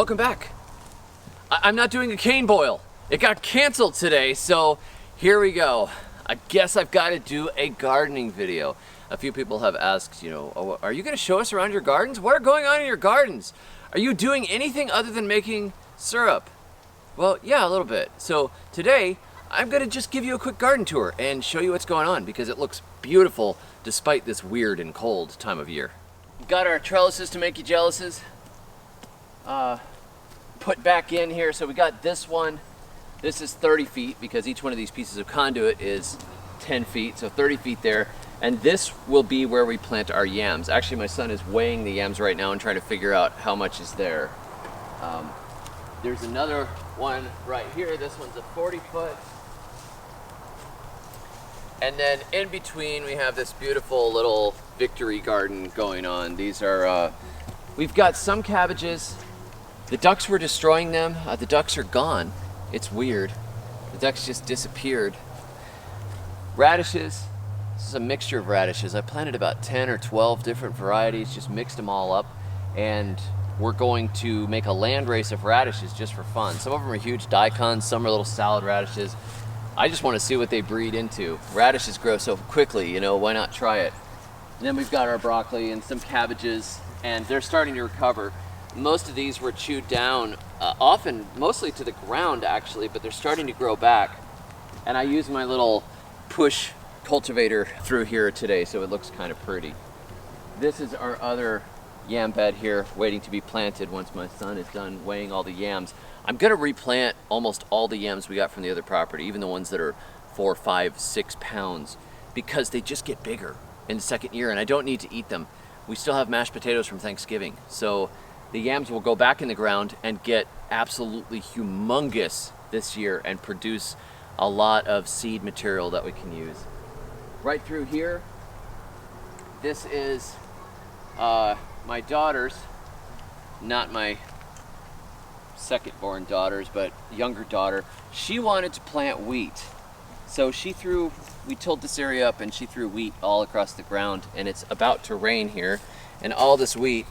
welcome back. I'm not doing a cane boil. It got canceled today, so here we go. I guess I've got to do a gardening video. A few people have asked, oh, are you going to show us around your gardens? What are going on in your gardens? Are you doing anything other than making syrup? Well, yeah, a little bit. So today, I'm going to just give you a quick garden tour and show you what's going on because it looks beautiful despite this weird and cold time of year. Got our trellises to make you jealouses. Put back in here. So we got this one. This is 30 feet because each one of these pieces of conduit is 10 feet, so 30 feet there. And this will be where we plant our yams. Actually, my son is weighing the yams right now and trying to figure out how much is there. There's another one right here. This one's a 40 foot. And then in between, we have this beautiful little victory garden going on. These are, we've got some cabbages. The ducks were destroying them. The ducks are gone. It's weird. The ducks just disappeared. Radishes. This is a mixture of radishes. I planted about 10 or 12 different varieties, just mixed them all up. And we're going to make a land race of radishes just for fun. Some of them are huge daikons, some are little salad radishes. I just want to see what they breed into. Radishes grow so quickly, why not try it? And then we've got our broccoli and some cabbages, and they're starting to recover. Most of these were chewed down, often mostly to the ground actually, but they're starting to grow back. And I use my little push cultivator through here today, so it looks kind of pretty. This is our other yam bed here, waiting to be planted once my son is done weighing all the yams. I'm gonna replant almost all the yams we got from the other property, even the ones that are 4, 5, 6 pounds, because they just get bigger in the second year and I don't need to eat them. We still have mashed potatoes from Thanksgiving, so the yams will go back in the ground and get absolutely humongous this year and produce a lot of seed material that we can use. Right through here, this is my daughter's, not my second born daughter's, but younger daughter. She wanted to plant wheat. So we tilled this area up and she threw wheat all across the ground, and it's about to rain here and all this wheat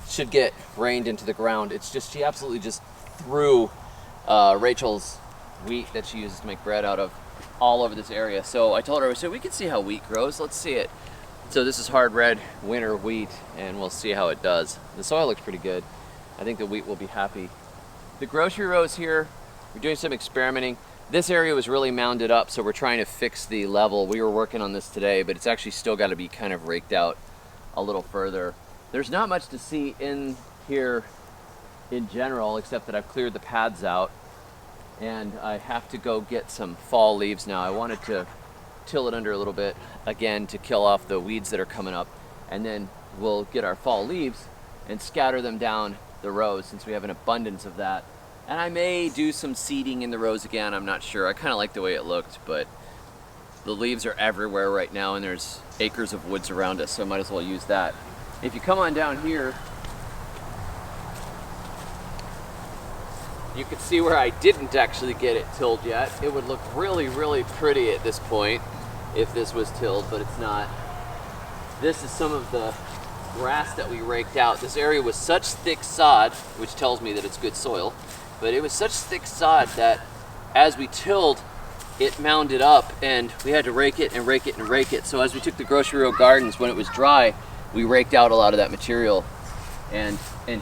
should get rained into the ground. It's just, she absolutely just threw Rachel's wheat that she uses to make bread out of all over this area. So I told her, I said, we can see how wheat grows, let's see it. So this is hard red winter wheat and we'll see how it does. The soil looks pretty good. I think the wheat will be happy. The grocery rows here, we're doing some experimenting. This area was really mounded up, so we're trying to fix the level. We were working on this today, but it's actually still got to be kind of raked out a little further. There's not much to see in here in general, except that I've cleared the pads out and I have to go get some fall leaves now. I wanted to till it under a little bit again to kill off the weeds that are coming up, and then we'll get our fall leaves and scatter them down the rows since we have an abundance of that. And I may do some seeding in the rows again, I'm not sure. I kind of like the way it looked, but the leaves are everywhere right now and there's acres of woods around us, so I might as well use that. If you come on down here, you can see where I didn't actually get it tilled yet. It would look really, really pretty at this point if this was tilled, but it's not. This is some of the grass that we raked out. This area was such thick sod, which tells me that it's good soil, but it was such thick sod that as we tilled, it mounded up and we had to rake it and rake it and rake it. So as we took the grocery row gardens, when it was dry, we raked out a lot of that material, and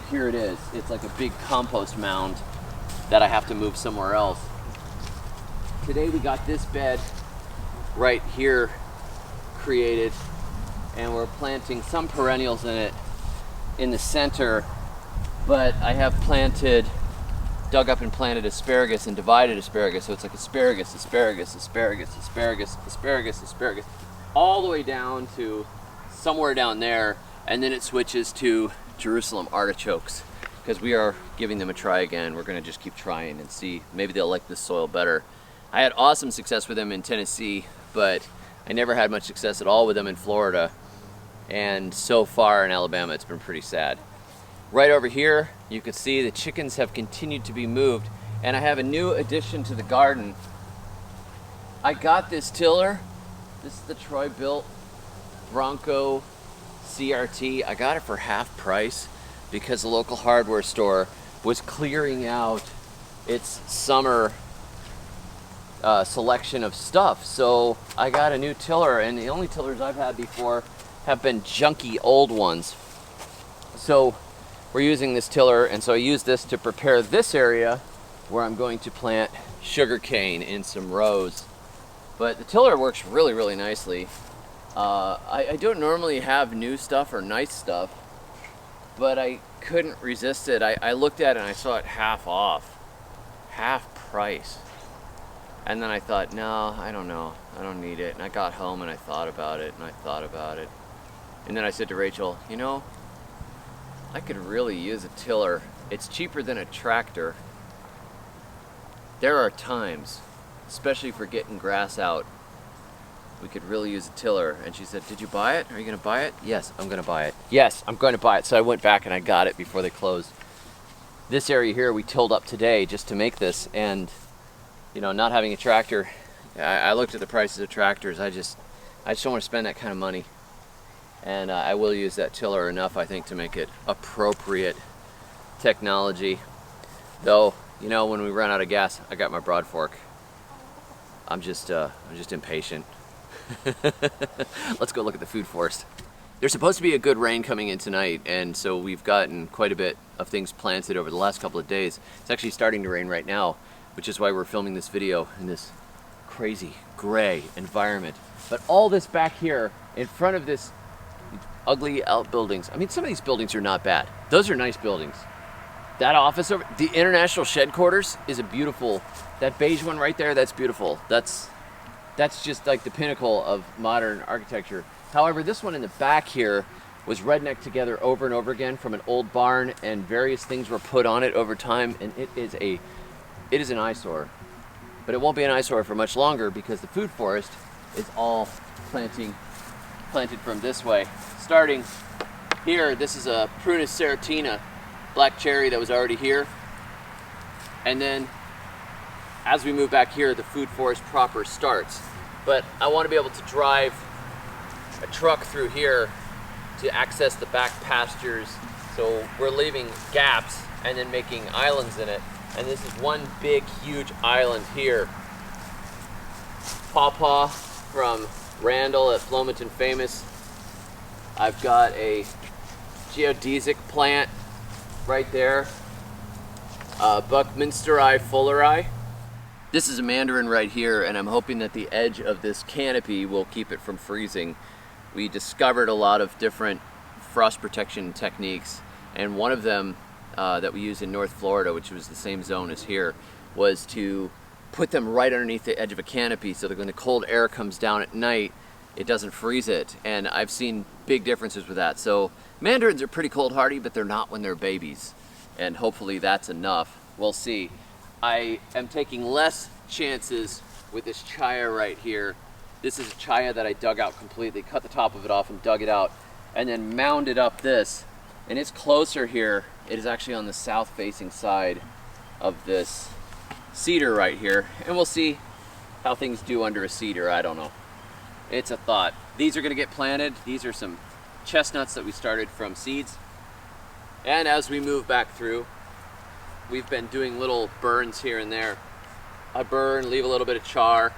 here it is. It's like a big compost mound that I have to move somewhere else. Today we got this bed right here created, and we're planting some perennials in it in the center, but I have dug up and planted asparagus and divided asparagus, so it's like asparagus, asparagus, asparagus, asparagus, asparagus, asparagus, all the way down to somewhere down there, and then it switches to Jerusalem artichokes because we are giving them a try again. We're going to just keep trying and see, maybe they'll like this soil better. I had awesome success with them in Tennessee, but I never had much success at all with them in Florida, and so far in Alabama it's been pretty sad. Right over here you can see the chickens have continued to be moved, and I have a new addition to the garden. I got this tiller. This is the Troy-Bilt Bronco CRT. I got it for half price because the local hardware store was clearing out its summer selection of stuff. So I got a new tiller, and the only tillers I've had before have been junky old ones. So we're using this tiller, and so I use this to prepare this area where I'm going to plant sugarcane in some rows. But the tiller works really, really nicely. I don't normally have new stuff or nice stuff, but I couldn't resist it. I looked at it and I saw it half off, half price. And then I thought, no, I don't know, I don't need it. And I got home and I thought about it and I thought about it. And then I said to Rachel, you know, I could really use a tiller. It's cheaper than a tractor. There are times, especially for getting grass out, we could really use a tiller. And she said, did you buy it? Are you gonna buy it? Yes, I'm gonna buy it. Yes, I'm going to buy it. So I went back and I got it before they closed. This area here we tilled up today just to make this, and you know, not having a tractor, I looked at the prices of tractors. I just don't want to spend that kind of money. And I will use that tiller enough, I think, to make it appropriate technology. Though, you know, when we run out of gas, I got my broad fork. I'm just impatient. Let's go look at the food forest. There's supposed to be a good rain coming in tonight, and so we've gotten quite a bit of things planted over the last couple of days. It's actually starting to rain right now, which is why we're filming this video in this crazy gray environment. But all this back here in front of this ugly outbuildings. I mean, some of these buildings are not bad. Those are nice buildings. That office over, the International Shed Quarters is a beautiful, that beige one right there, that's beautiful. That's just like the pinnacle of modern architecture. However, this one in the back here was rednecked together over and over again from an old barn, and various things were put on it over time, and it is an eyesore. But it won't be an eyesore for much longer because the food forest is all planted from this way. Starting here, this is a Prunus serratina, black cherry that was already here. And then as we move back here, the food forest proper starts. But I want to be able to drive a truck through here to access the back pastures. So we're leaving gaps and then making islands in it. And this is one big, huge island here. Pawpaw from Randall at Flomaton Famous. I've got a geodesic plant right there. Buckminsteri fulleri. This is a mandarin right here, and I'm hoping that the edge of this canopy will keep it from freezing. We discovered a lot of different frost protection techniques, and one of them that we use in North Florida, which was the same zone as here, was to put them right underneath the edge of a canopy so that when the cold air comes down at night, it doesn't freeze it. And I've seen big differences with that. So mandarins are pretty cold hardy, but they're not when they're babies. And hopefully that's enough. We'll see. I am taking less chances with this chaya right here. This is a chaya that I dug out completely, cut the top of it off and dug it out, and then mounded up this. And it's closer here. It is actually on the south facing side of this cedar right here. And we'll see how things do under a cedar, I don't know. It's a thought. These are gonna get planted. These are some chestnuts that we started from seeds. And as we move back through, we've been doing little burns here and there. I burn, leave a little bit of char,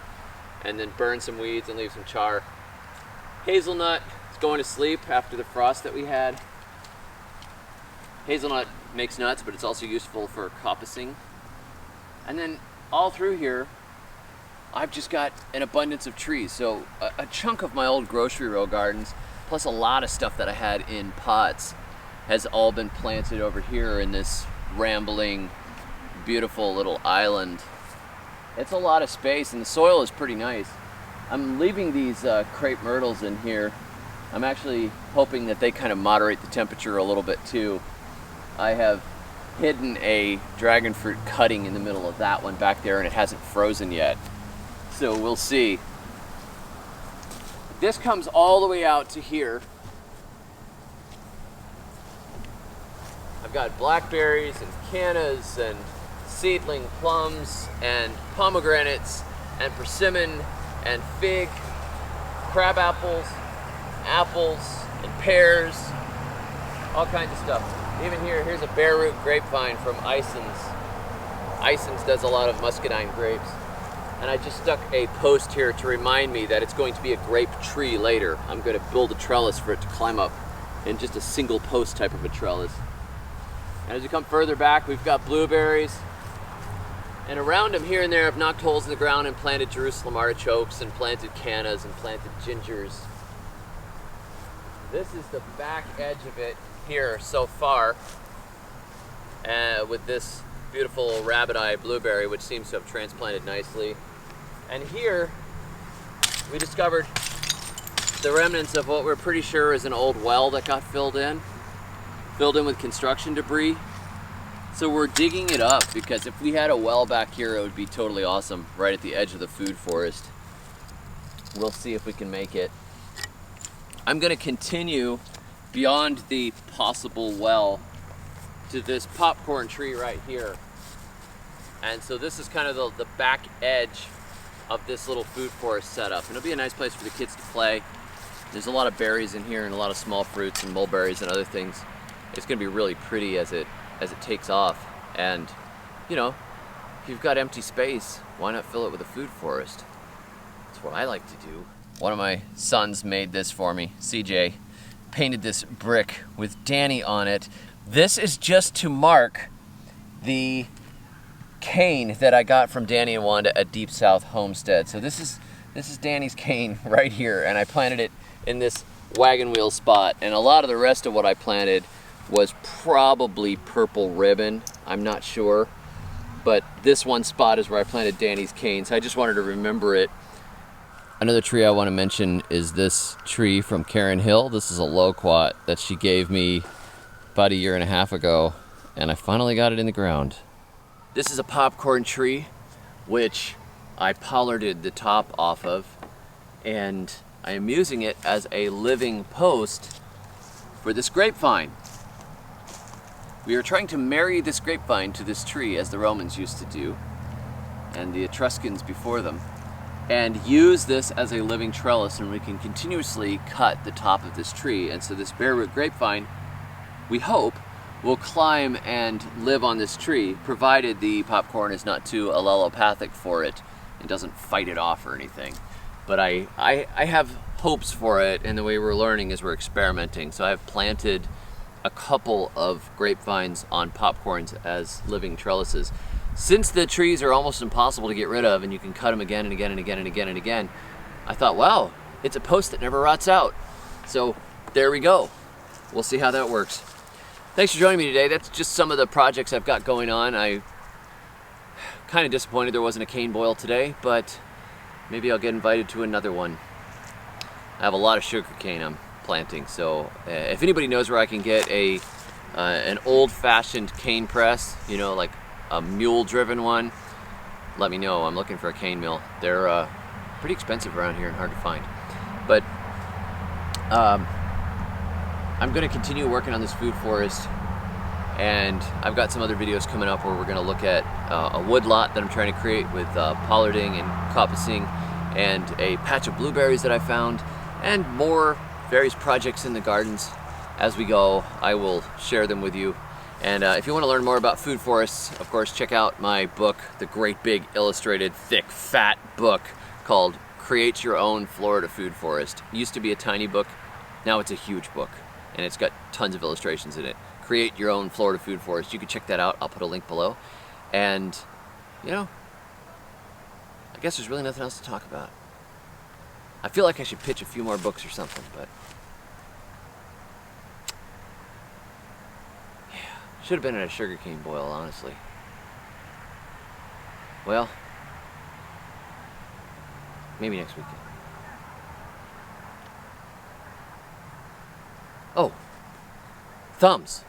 and then burn some weeds and leave some char. Hazelnut is going to sleep after the frost that we had. Hazelnut makes nuts, but it's also useful for coppicing. And then all through here, I've just got an abundance of trees. So a chunk of my old grocery row gardens, plus a lot of stuff that I had in pots, has all been planted over here in this rambling, beautiful little island. It's a lot of space, and the soil is pretty nice. I'm leaving these crepe myrtles in here. I'm actually hoping that they kind of moderate the temperature a little bit too. I have hidden a dragon fruit cutting in the middle of that one back there, and it hasn't frozen yet. So we'll see. This comes all the way out to here. I've got blackberries and cannas and seedling plums and pomegranates and persimmon and fig, crab apples and pears, all kinds of stuff. Even here's a bare root grapevine from Ison's. Ison's does a lot of muscadine grapes. And I just stuck a post here to remind me that it's going to be a grape tree later. I'm going to build a trellis for it to climb up in just a single post type of a trellis. And as we come further back, we've got blueberries. And around them here and there, I've knocked holes in the ground and planted Jerusalem artichokes and planted cannas and planted gingers. This is the back edge of it here so far, with this beautiful rabbit eye blueberry, which seems to have transplanted nicely. And here we discovered the remnants of what we're pretty sure is an old well that got filled in with construction debris. So we're digging it up because if we had a well back here, it would be totally awesome right at the edge of the food forest. We'll see if we can make it. I'm gonna continue beyond the possible well to this popcorn tree right here. And so this is kind of the back edge of this little food forest setup. And it'll be a nice place for the kids to play. There's a lot of berries in here and a lot of small fruits and mulberries and other things. It's gonna be really pretty as it takes off. And you know, if you've got empty space, why not fill it with a food forest? That's what I like to do. One of my sons made this for me, CJ, painted this brick with Danny on it. This is just to mark the cane that I got from Danny and Wanda at Deep South Homestead. So this is Danny's cane right here, and I planted it in this wagon wheel spot. And a lot of the rest of what I planted was probably purple ribbon, I'm not sure. But this one spot is where I planted Danny's cane, so I just wanted to remember it. Another tree I want to mention is this tree from Perennial. This is a loquat that she gave me about 1.5 years ago, and I finally got it in the ground. This is a popcorn tree, which I pollarded the top off of, and I am using it as a living post for this grapevine. We are trying to marry this grapevine to this tree, as the Romans used to do, and the Etruscans before them, and use this as a living trellis, and we can continuously cut the top of this tree. And so this bare root grapevine, we hope, will climb and live on this tree, provided the popcorn is not too allelopathic for it and doesn't fight it off or anything. But I have hopes for it, and the way we're learning is we're experimenting. So I've planted a couple of grapevines on popcorns as living trellises. Since the trees are almost impossible to get rid of and you can cut them again and again and again and again and again, I thought, wow, it's a post that never rots out. So there we go. We'll see how that works. Thanks for joining me today. That's just some of the projects I've got going on. I'm kind of disappointed there wasn't a cane boil today, but maybe I'll get invited to another one. I have a lot of sugarcane I'm planting, so if anybody knows where I can get an old-fashioned cane press, you know, like a mule-driven one, let me know. I'm looking for a cane mill. They're pretty expensive around here and hard to find. But I'm going to continue working on this food forest, and I've got some other videos coming up where we're going to look at a wood lot that I'm trying to create with pollarding and coppicing, and a patch of blueberries that I found, and more various projects in the gardens. As we go, I will share them with you. And if you want to learn more about food forests, of course, check out my book, the great big illustrated, thick, fat book called Create Your Own Florida Food Forest. It used to be a tiny book, now it's a huge book, and it's got tons of illustrations in it. Create Your Own Florida Food Forest. You can check that out. I'll put a link below. And, you know, I guess there's really nothing else to talk about. I feel like I should pitch a few more books or something, but yeah, should have been at a sugarcane boil, honestly. Well, maybe next weekend. Oh, thumbs.